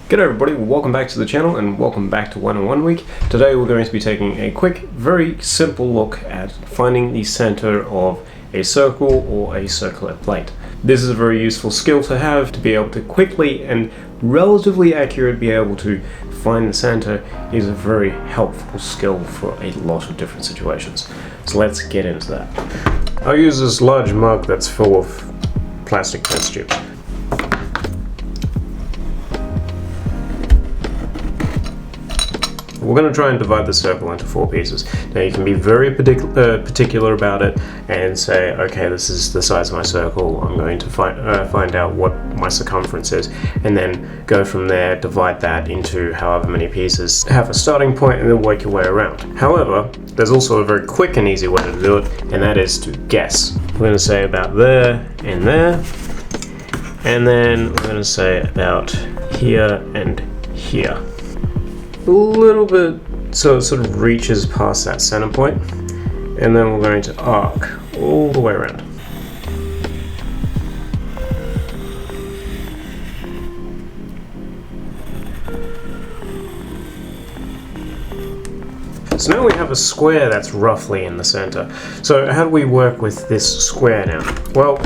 G'day everybody, welcome back to the channel and welcome back to 101 Week. Today we're going to be taking a quick, very simple look at finding the center of a circle or a circular plate. This is a very useful skill to have, to be able to quickly and relatively accurate be able to find the center is a very helpful skill for a lot of different situations. So let's get into that. I'll use this large mug that's full of plastic test tubes. We're going to try and divide the circle into 4 pieces. Now you can be very particular about it and say, okay, this is the size of my circle, I'm going to find out what my circumference is, and then go from there, divide that into however many pieces, have a starting point, and then work your way around. However, there's also a very quick and easy way to do it, and that is to guess. We're going to say about there, and then we're going to say about here and here. A little bit so it sort of reaches past that center point, and then we're going to arc all the way around. So now we have a square that's roughly in the center. So how do we work with this square now? Well,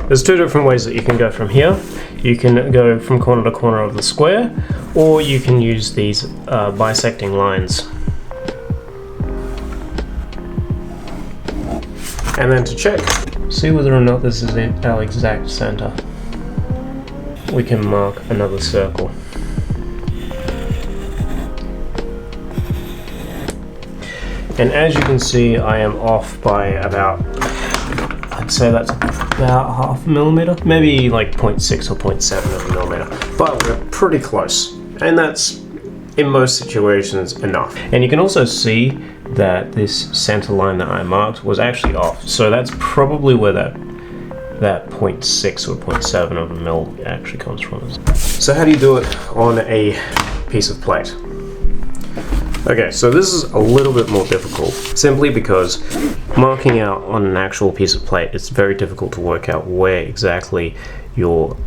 there's 2 different ways that you can go from here. You can go from corner to corner of the square, or you can use these bisecting lines. And then to check, see whether or not this is our exact center, we can mark another circle. And as you can see, I am off by about, I'd say that's about half a millimeter, maybe like 0.6 or 0.7 of a millimeter, but we're pretty close, and that's in most situations enough. And you can also see that this center line that I marked was actually off, so that's probably where that 0.6 or 0.7 of a mil actually comes from. So how do you do it on a piece of plate? Okay, so this is a little bit more difficult, simply because marking out on an actual piece of plate, it's very difficult to work out where exactly your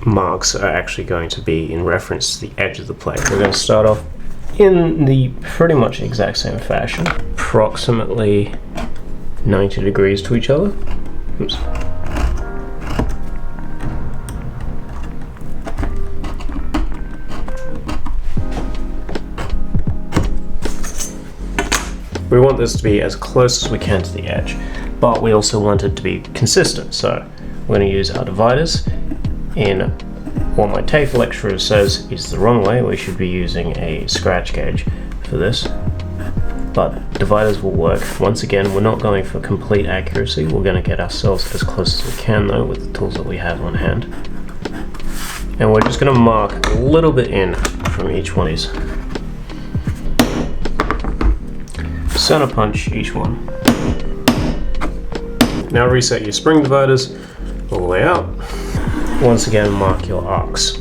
marks are actually going to be in reference to the edge of the plate. We're going to start off in the pretty much exact same fashion, approximately 90 degrees to each other. Oops. We want this to be as close as we can to the edge, but we also want it to be consistent, so we're going to use our dividers in what my TAFE lecturer says is the wrong way. We should be using a scratch gauge for this, but dividers will work. Once again, we're not going for complete accuracy, we're going to get ourselves as close as we can though with the tools that we have on hand. And we're just going to mark a little bit in from each one of these. Center punch each one. Now reset your spring dividers all the way out. Once again, mark your arcs.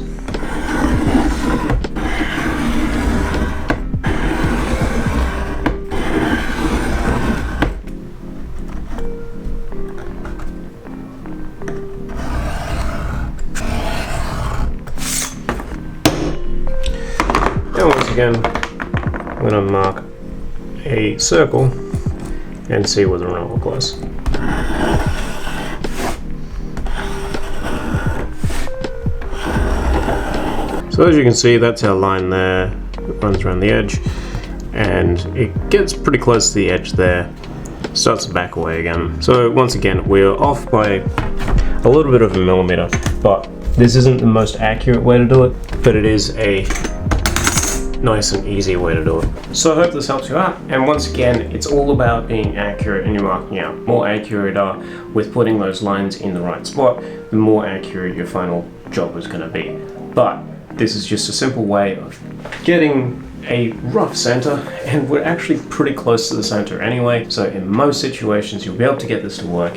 And once again, I'm going to mark a circle and see whether or not we're close. So as you can see, that's our line there. It runs around the edge and it gets pretty close to the edge there, starts to back away again. So once again, we're off by a little bit of a millimeter, but this isn't the most accurate way to do it, but it is a nice and easy way to do it. So I hope this helps you out, and once again, it's all about being accurate in your marking out. The more accurate you are with putting those lines in the right spot, the more accurate your final job is going to be. But this is just a simple way of getting a rough center, and we're actually pretty close to the center anyway, so in most situations you'll be able to get this to work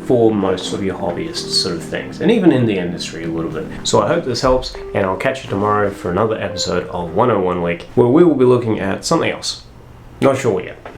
for most of your hobbyist sort of things, and even in the industry a little bit. So I hope this helps, and I'll catch you tomorrow for another episode of 101 Week, where we will be looking at something else. Not sure yet.